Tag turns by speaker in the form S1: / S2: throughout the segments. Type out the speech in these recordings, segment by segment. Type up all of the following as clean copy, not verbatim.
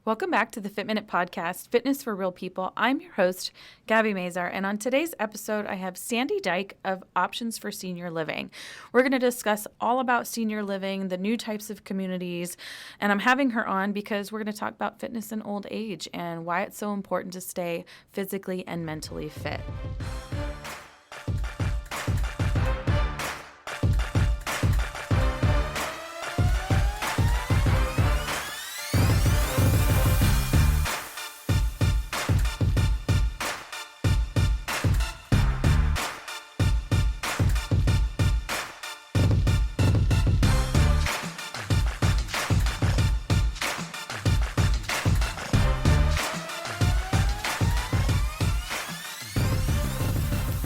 S1: Welcome back to the Fit Minute Podcast, Fitness for Real People. I'm your host, Gabby Mazar, and on today's episode, I have Sandy Dyke of Options for Senior Living. We're going to discuss all about senior living, the new types of communities, and I'm having her on because we're going to talk about fitness in old age and why it's so important to stay physically and mentally fit.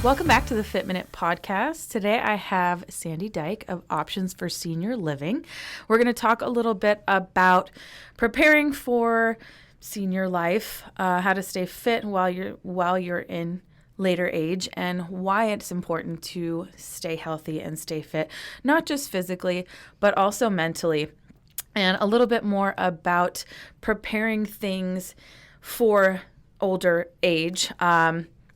S1: Welcome back to the Fit Minute Podcast. Today I have Sandy Dyke of Options for Senior Living. We're going to talk a little bit about preparing for senior life, how to stay fit while you're in later age, and why it's important to stay healthy and stay fit, not just physically, but also mentally, and a little bit more about preparing things for older age,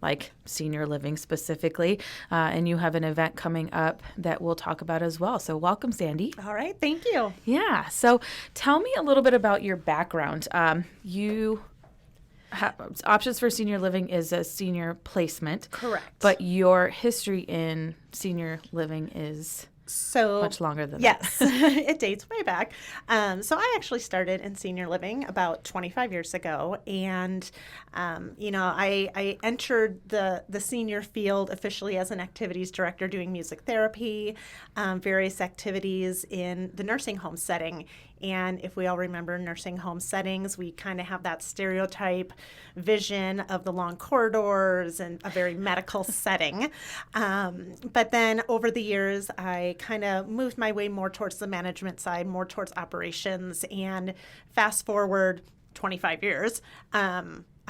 S1: like senior living specifically, and you have an event coming up that we'll talk about as well. So welcome, Sandy.
S2: All right, thank you.
S1: Yeah, so tell me a little bit about your background. Options for Senior Living is a senior placement.
S2: Correct.
S1: But your history in senior living is much longer than that.
S2: Yes, it dates way back. So I actually started in senior living about 25 years ago, and I entered the senior field officially as an activities director, doing music therapy, various activities in the nursing home setting. And if we all remember nursing home settings, we kind of have that stereotype vision of the long corridors and a very medical setting. But then over the years, I kind of moved my way more towards the management side, more towards operations. And fast forward 25 years,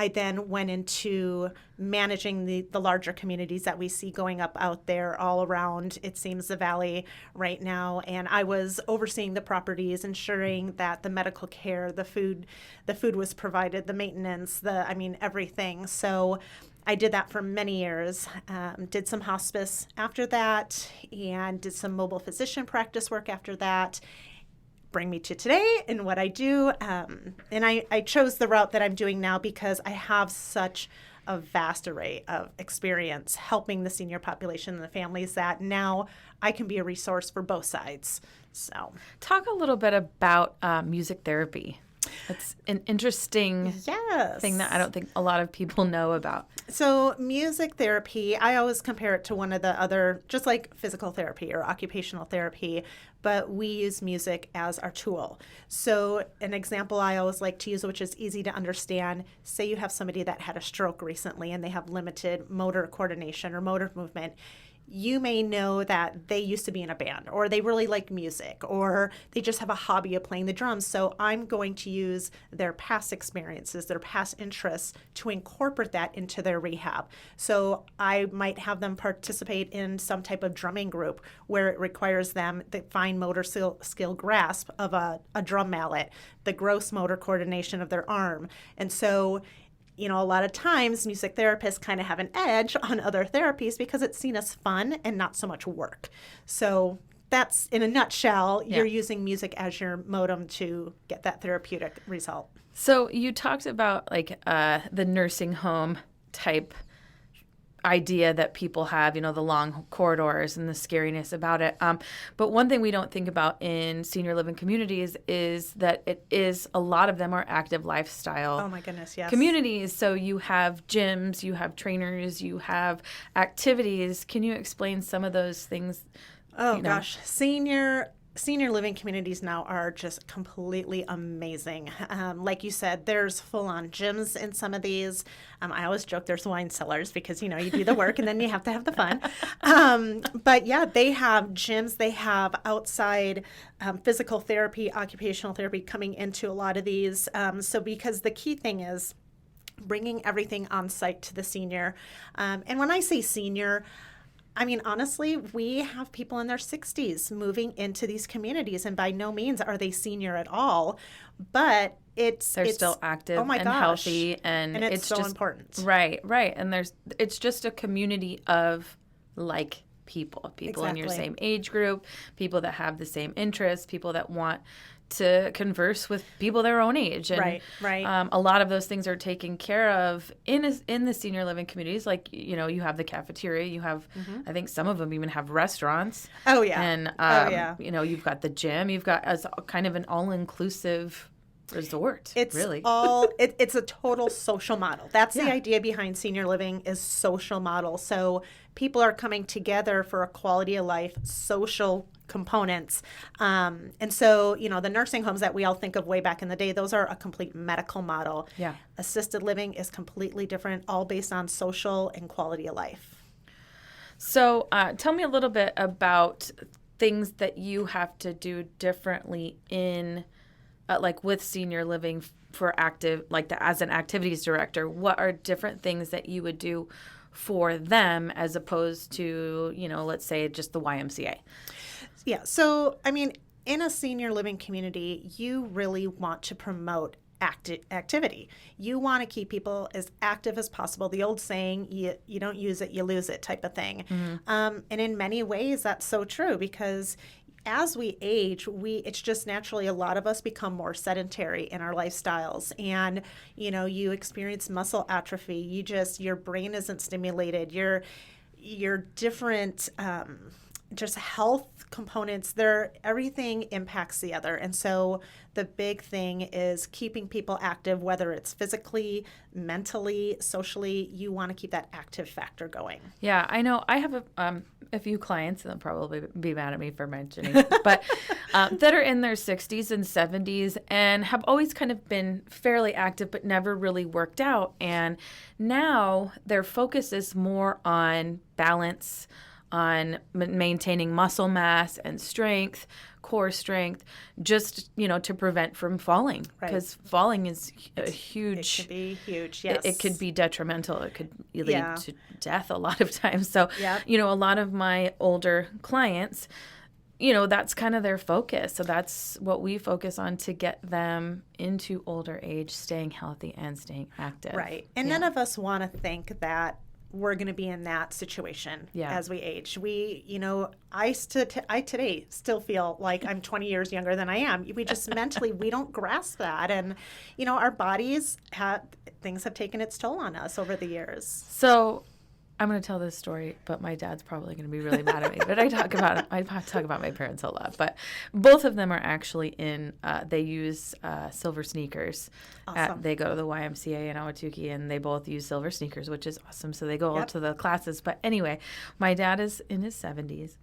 S2: I then went into managing the larger communities that we see going up out there all around, it seems, the valley right now. And I was overseeing the properties, ensuring that the medical care, the food was provided, the maintenance, everything. So I did that for many years, did some hospice after that, and did some mobile physician practice work after that. Bring me to today and what I do. And I chose the route that I'm doing now because I have such a vast array of experience helping the senior population and the families that now I can be a resource for both sides. So,
S1: talk a little bit about music therapy. That's an interesting thing that I don't think a lot of people know about.
S2: So music therapy, I always compare it to one of the other, just like physical therapy or occupational therapy, but we use music as our tool. So an example I always like to use, which is easy to understand, say you have somebody that had a stroke recently and they have limited motor coordination or motor movement. You may know that they used to be in a band, or they really like music, or they just have a hobby of playing the drums. So I'm going to use their past experiences, their past interests, to incorporate that into their rehab. So I might have them participate in some type of drumming group where it requires them the fine motor skill grasp of a drum mallet, the gross motor coordination of their arm. And so a lot of times music therapists kind of have an edge on other therapies because it's seen as fun and not so much work. So that's, in a nutshell, you're using music as your modem to get that therapeutic result.
S1: So you talked about the nursing home type idea that people have, the long corridors and the scariness about it. But one thing we don't think about in senior living communities is that a lot of them are active lifestyle.
S2: Oh my goodness, yes.
S1: Communities. So you have gyms, you have trainers, you have activities. Can you explain some of those things?
S2: Oh gosh, Senior living communities now are just completely amazing. Like you said, there's full-on gyms in some of these. I always joke there's wine cellars because, you do the work and then you have to have the fun. But yeah, they have gyms. They have outside physical therapy, occupational therapy coming into a lot of these. So because the key thing is bringing everything on site to the senior. And when I say senior, I mean, honestly, we have people in their 60s moving into these communities, and by no means are they senior at all. But
S1: they're
S2: it's
S1: still active
S2: oh my
S1: and
S2: gosh.
S1: healthy, and
S2: And it's so
S1: just
S2: important.
S1: right, and it's just a community of like people in your
S2: Exactly.
S1: same age group, people that have the same interests, people that want to converse with people their own age, and
S2: Right.
S1: a lot of those things are taken care of in the senior living communities. Like, you have the cafeteria, you have, I think some of them even have restaurants.
S2: Oh, yeah.
S1: And
S2: Yeah.
S1: you've got the gym, you've got as kind of an all-inclusive resort.
S2: It's
S1: really
S2: it's a total social model. That's the
S1: Yeah.
S2: idea behind senior living, is social model. So people are coming together for a quality of life, social components. And so, the nursing homes that we all think of way back in the day, those are a complete medical model.
S1: Yeah.
S2: Assisted living is completely different, all based on social and quality of life.
S1: So tell me a little bit about things that you have to do differently in like with senior living for active, like as an activities director. What are different things that you would do for them as opposed to, let's say just the YMCA?
S2: Yeah. So, I mean, in a senior living community, you really want to promote activity. You want to keep people as active as possible. The old saying, you don't use it, you lose it type of thing. And in many ways, that's so true, because as we age, it's just naturally a lot of us become more sedentary in our lifestyles, and you experience muscle atrophy. Your brain isn't stimulated. Your different just health components, everything impacts the other. And so the big thing is keeping people active, whether it's physically, mentally, socially. You want to keep that active factor going.
S1: Yeah, I know. I have a few clients, and they'll probably be mad at me for mentioning, but that are in their 60s and 70s and have always kind of been fairly active, but never really worked out. And now their focus is more on balance, on maintaining muscle mass and strength, core strength, just, to prevent from falling. Because falling is a huge...
S2: It could be huge, yes.
S1: It could be detrimental. It could lead
S2: Yeah.
S1: to death a lot of times. So,
S2: Yep.
S1: a lot of my older clients, that's kind of their focus. So that's what we focus on to get them into older age, staying healthy and staying active.
S2: Right. And none of us want to think that we're going to be in that situation as we age. I today still feel like I'm 20 years younger than I am. We just mentally, we don't grasp that. And, our bodies things have taken its toll on us over the years.
S1: So I'm going to tell this story, but my dad's probably going to be really mad at me. But I talk about my parents a lot. But both of them are actually they use silver sneakers.
S2: Awesome.
S1: They go to the YMCA in Ahwatukee, and they both use silver sneakers, which is awesome. So they go all to the classes. But anyway, my dad is in his 70s,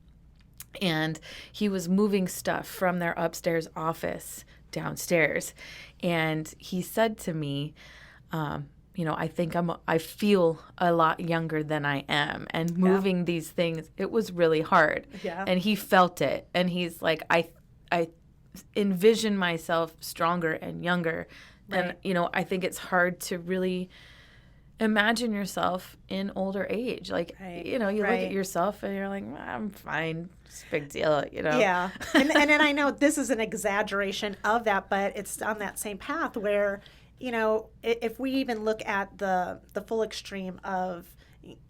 S1: and he was moving stuff from their upstairs office downstairs. And he said to me, I feel a lot younger than I am, and moving these things, it was really hard.
S2: Yeah.
S1: And he felt it, and he's like, I envision myself stronger and younger.
S2: Right.
S1: And, I think it's hard to really imagine yourself in older age. Like, you look at yourself and you're like, I'm fine. It's a big deal,
S2: Yeah. And I know this is an exaggeration of that, but it's on that same path where, if we even look at the full extreme of,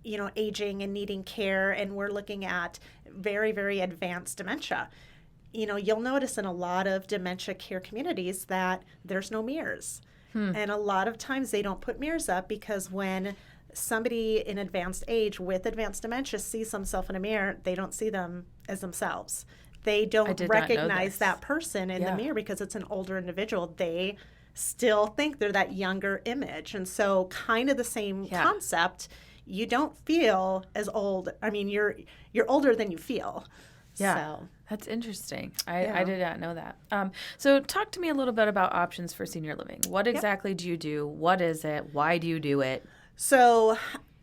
S2: aging and needing care, and we're looking at very, very advanced dementia, you'll notice in a lot of dementia care communities that there's no mirrors. And a lot of times they don't put mirrors up, because when somebody in advanced age with advanced dementia sees themselves in a mirror, they don't see them as themselves. They don't recognize that person in the mirror, because it's an older individual. They still think they're that younger image. And so kind of the same concept. You don't feel as old. I mean, you're older than you feel.
S1: Yeah.
S2: So.
S1: That's interesting. I did not know that. So talk to me a little bit about options for senior living. What exactly do you do? What is it? Why do you do it?
S2: So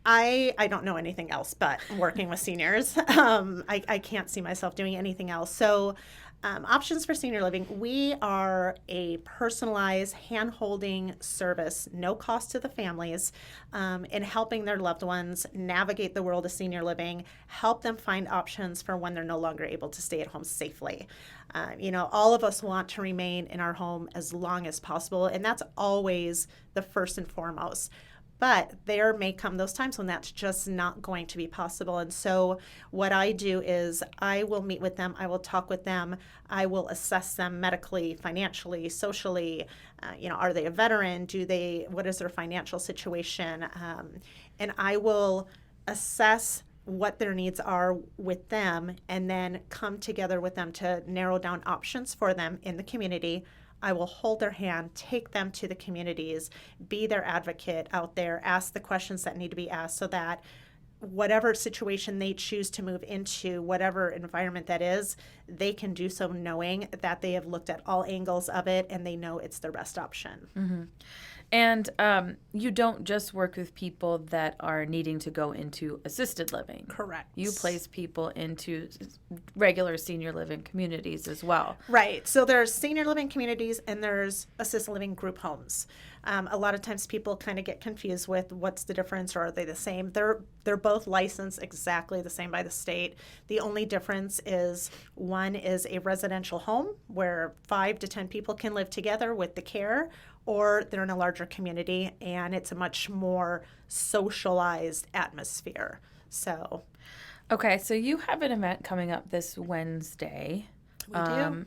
S2: I don't know anything else but working with seniors. I can't see myself doing anything else. So Options for Senior Living, we are a personalized hand-holding service, no cost to the families, in helping their loved ones navigate the world of senior living, help them find options for when they're no longer able to stay at home safely. All of us want to remain in our home as long as possible, and that's always the first and foremost. But there may come those times when that's just not going to be possible. And so what I do is I will meet with them. I will talk with them. I will assess them medically, financially, socially. Are they a veteran? What is their financial situation? And I will assess what their needs are with them and then come together with them to narrow down options for them in the community. I will hold their hand, take them to the communities, be their advocate out there, ask the questions that need to be asked so that whatever situation they choose to move into, whatever environment that is, they can do so knowing that they have looked at all angles of it and they know it's their best option.
S1: Mm-hmm. And you don't just work with people that are needing to go into assisted living.
S2: Correct.
S1: You place people into regular senior living communities as well.
S2: Right. So there's senior living communities and there's assisted living group homes. A lot of times people kind of get confused with what's the difference, or are they the same? They're both licensed exactly the same by the state. The only difference is one is a residential home where 5 to 10 people can live together with the care, or they're in a larger community and it's a much more socialized atmosphere. So,
S1: okay, so you have an event coming up this Wednesday.
S2: We do.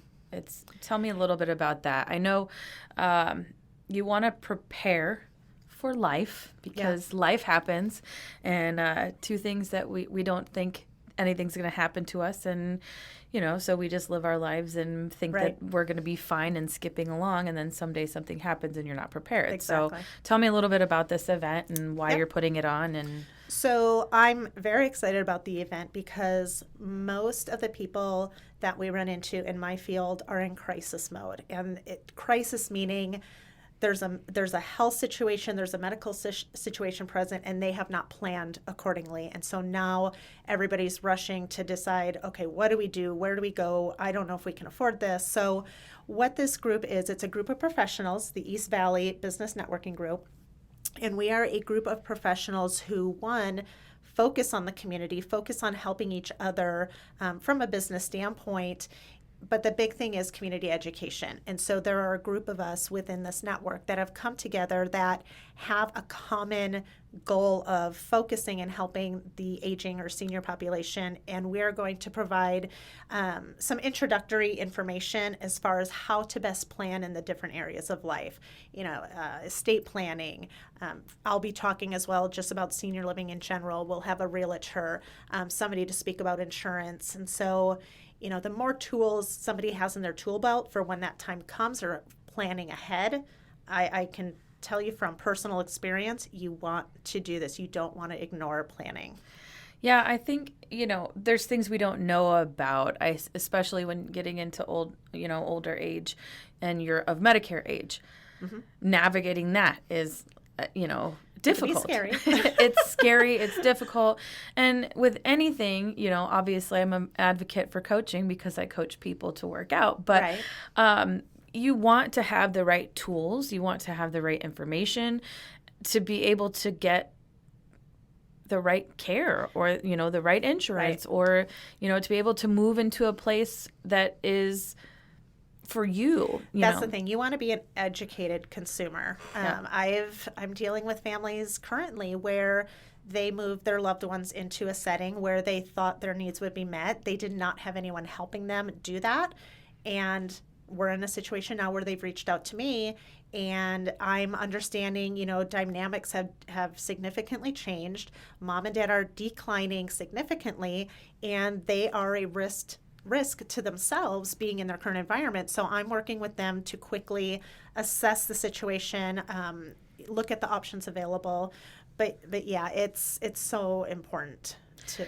S1: Tell me a little bit about that. I know you want to prepare for life because life happens, and 2 things that we don't think anything's going to happen to us, and so we just live our lives and think that we're going to be fine and skipping along, and then someday something happens and you're not prepared.
S2: Exactly.
S1: So tell me a little bit about this event and why you're putting it on. And
S2: so I'm very excited about the event because most of the people that we run into in my field are in crisis mode, and crisis meaning there's a health situation, there's a medical situation present, and they have not planned accordingly. And so now everybody's rushing to decide, okay, what do we do? Where do we go? I don't know if we can afford this. So what this group is, it's a group of professionals, the East Valley Business Networking Group. And we are a group of professionals who, one, focus on the community, focus on helping each other from a business standpoint. But the big thing is community education. And so there are a group of us within this network that have come together that have a common goal of focusing and helping the aging or senior population. And we are going to provide some introductory information as far as how to best plan in the different areas of life. Estate planning. I'll be talking as well just about senior living in general. We'll have a realtor, somebody to speak about insurance. And so the more tools somebody has in their tool belt for when that time comes or planning ahead, I can tell you from personal experience, you want to do this. You don't want to ignore planning.
S1: Yeah, I think, there's things we don't know about, especially when getting into older age and you're of Medicare age. Mm-hmm. Navigating that is, difficult.
S2: It's scary.
S1: It's scary. It's difficult. And with anything, obviously I'm an advocate for coaching because I coach people to work out. But you want to have the right tools. You want to have the right information to be able to get the right care or, the right insurance or, to be able to move into a place that is for you.
S2: That's the thing. You want to be an educated consumer. I'm dealing with families currently where they moved their loved ones into a setting where they thought their needs would be met. They did not have anyone helping them do that. And we're in a situation now where they've reached out to me and I'm understanding, dynamics have significantly changed. Mom and dad are declining significantly and they are a risk to themselves being in their current environment. So I'm working with them to quickly assess the situation, look at the options available. But yeah, it's so important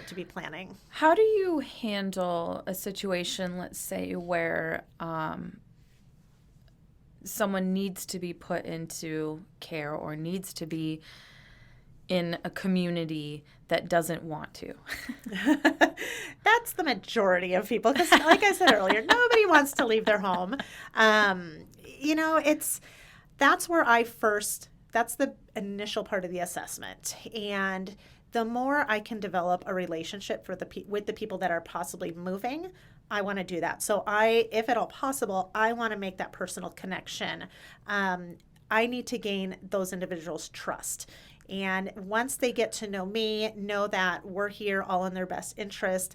S2: to be planning.
S1: How do you handle a situation, let's say, where someone needs to be put into care or needs to be in a community that doesn't want to?
S2: That's the majority of people, because like I said earlier, nobody wants to leave their home. That's where that's the initial part of the assessment. And the more I can develop a relationship with the people that are possibly moving, I want to do that. So if at all possible, I want to make that personal connection. I need to gain those individuals' trust. And once they get to know me, know that we're here all in their best interest,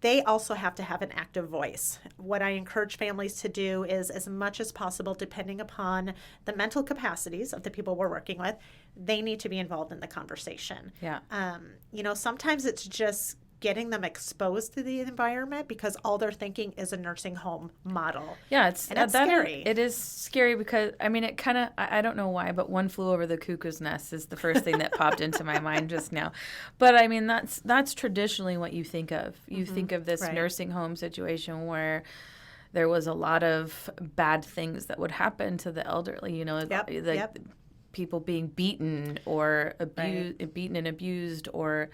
S2: they also have to have an active voice. What I encourage families to do is, as much as possible, depending upon the mental capacities of the people we're working with, they need to be involved in the conversation.
S1: Yeah.
S2: Sometimes it's just getting them exposed to the environment, because all they're thinking is a nursing home model.
S1: Yeah,
S2: it's scary.
S1: It is scary because, it kind of, I don't know why, but One Flew Over the Cuckoo's Nest is the first thing that popped into my mind just now. But that's traditionally what you think of. You think of this nursing home situation where there was a lot of bad things that would happen to the elderly, people being beaten or beaten and abused, or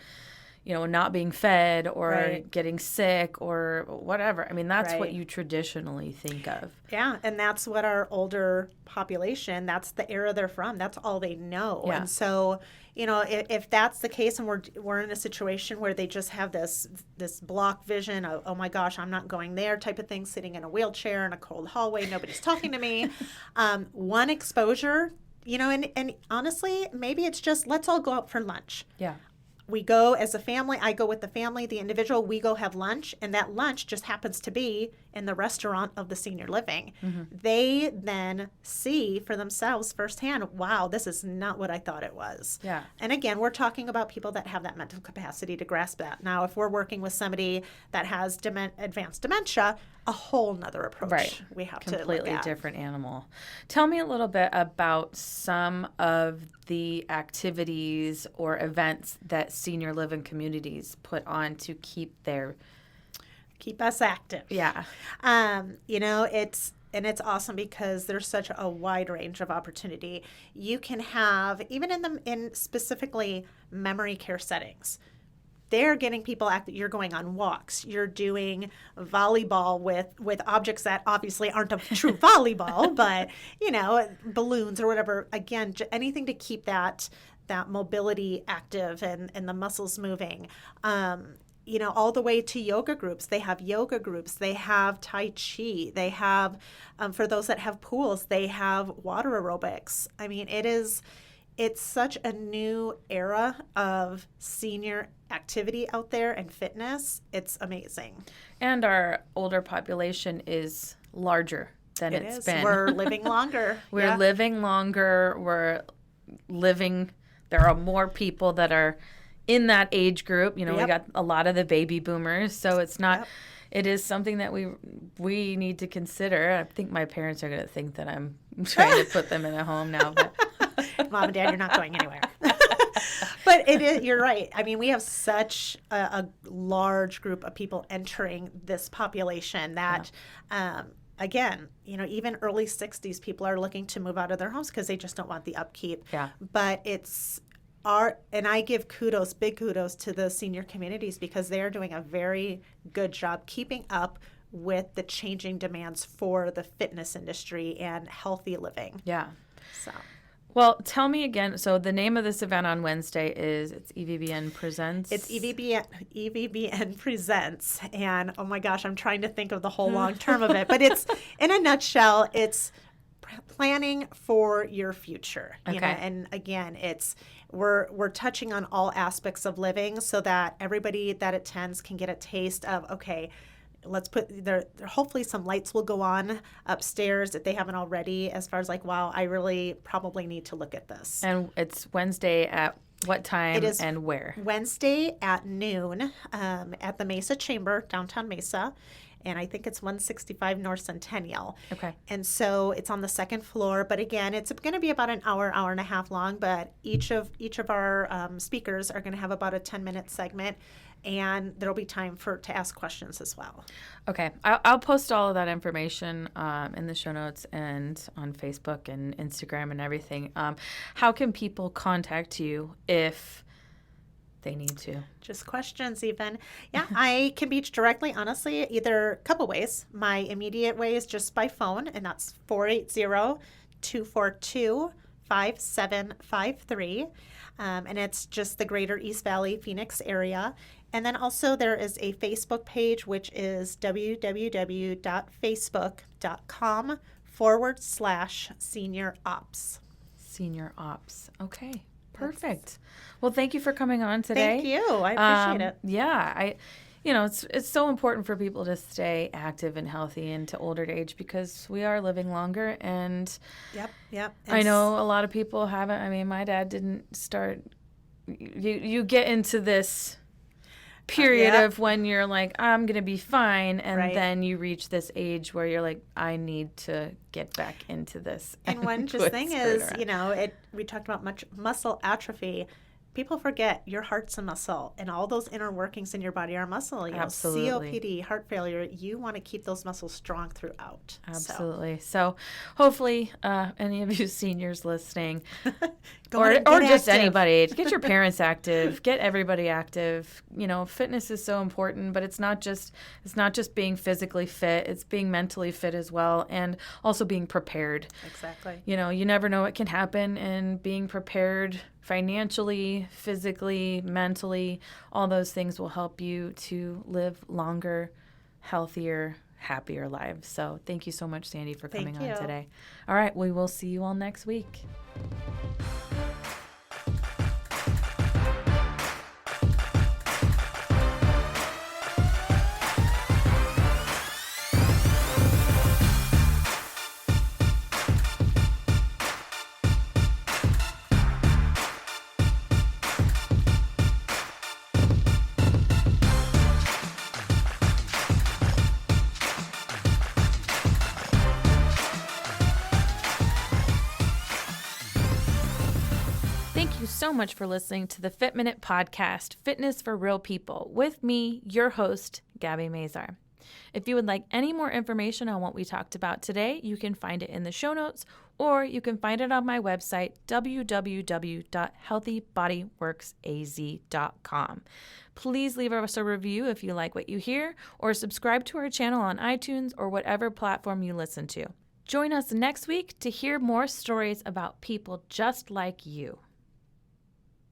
S1: not being fed, or getting sick, or whatever. That's what you traditionally think of.
S2: Yeah, and that's what our older population, that's the era they're from. That's all they know. Yeah. And so, if that's the case, and we're in a situation where they just have this block vision of, oh my gosh, I'm not going there type of thing, sitting in a wheelchair in a cold hallway, nobody's talking to me. One exposure, and honestly, maybe it's just, let's all go out for lunch.
S1: Yeah.
S2: We go as a family. I go with the family, the individual. We go have lunch, and that lunch just happens to be in the restaurant of the senior living. Mm-hmm. They then see for themselves firsthand, wow, this is not what I thought it was.
S1: Yeah.
S2: And again, we're talking about people that have that mental capacity to grasp that. Now, if we're working with somebody that has advanced dementia, a whole nother approach we have to look at.
S1: Completely different animal. Tell me a little bit about some of the activities or events that senior living communities put on to keep
S2: us active.
S1: Yeah.
S2: It's awesome because there's such a wide range of opportunity. You can have, even in specifically memory care settings, they're getting people active. You're going on walks. You're doing volleyball with objects that obviously aren't a true volleyball, but balloons or whatever. Again, anything to keep that mobility active and the muscles moving. All the way to yoga groups. They have yoga groups. They have Tai Chi. They have, for those that have pools, they have water aerobics. It's such a new era of senior activity out there and fitness. It's amazing.
S1: And our older population is larger than it's been.
S2: We're living longer.
S1: We're living longer. There are more people that are in that age group. We got a lot of the baby boomers, so it's not, it is something that we need to consider. I think my parents are going to think that I'm trying to put them in a home now, but
S2: Mom and Dad, you're not going anywhere. But you're right. We have such a large group of people entering this population that, again, even early 60s, people are looking to move out of their homes because they just don't want the upkeep.
S1: Yeah.
S2: But and I give big kudos to the senior communities, because they are doing a very good job keeping up with the changing demands for the fitness industry and healthy living.
S1: Yeah.
S2: So.
S1: Well, tell me again. So the name of this event on Wednesday it's EVBN Presents.
S2: It's EVBN Presents. And oh my gosh, I'm trying to think of the whole long term of it. But it's, in a nutshell, it's planning for your future.
S1: Okay.
S2: And again, we're touching on all aspects of living so that everybody that attends can get a taste of, okay, let's put there. Hopefully, some lights will go on upstairs if they haven't already. As far as wow, I really probably need to look at this.
S1: And it's Wednesday at what time?
S2: It is
S1: and where?
S2: Wednesday at noon at the Mesa Chamber, downtown Mesa. And I think it's 165 North Centennial.
S1: Okay.
S2: And so it's on the second floor. But again, it's going to be about an hour and a half long. But each of our speakers are going to have about a 10-minute segment. and there'll be time to ask questions as well.
S1: Okay. I'll post all of that information in the show notes and on Facebook and Instagram and everything. How can people contact you if they need to?
S2: Just questions even. Yeah, I can be reached directly, honestly, either a couple ways. My immediate way is just by phone, and that's 480-242-5753. And it's just the greater East Valley, Phoenix area. And then also there is a Facebook page, which is www.facebook.com/senior ops.
S1: Senior ops. Okay. Perfect. Well, thank you for coming on today.
S2: Thank you. I appreciate it.
S1: Yeah, it's so important for people to stay active and healthy into older age because we are living longer. And
S2: Yep.
S1: I know a lot of people haven't. I mean, my dad didn't start. You get into this period of when you're like, I'm going to be fine. And then you reach this age where you're like, I need to get back into this.
S2: And one just thing is, we talked about muscle atrophy. People forget your heart's a muscle, and all those inner workings in your body are muscle.
S1: Absolutely.
S2: COPD, heart failure, you want to keep those muscles strong throughout.
S1: Absolutely. So hopefully any of you seniors listening,
S2: or
S1: just anybody, get your parents active, get everybody active. Fitness is so important, but it's not just being physically fit, it's being mentally fit as well, and also being prepared.
S2: Exactly.
S1: You never know what can happen, and being prepared financially, physically, mentally, all those things will help you to live longer, healthier, happier lives. So thank you so much, Sandy, for coming on today. All right, we will see you all next week. Thank you so much for listening to the Fit Minute Podcast, Fitness for Real People, with me, your host, Gabby Mazar. If you would like any more information on what we talked about today, you can find it in the show notes, or you can find it on my website, www.healthybodyworksaz.com. Please leave us a review if you like what you hear, or subscribe to our channel on iTunes or whatever platform you listen to. Join us next week to hear more stories about people just like you.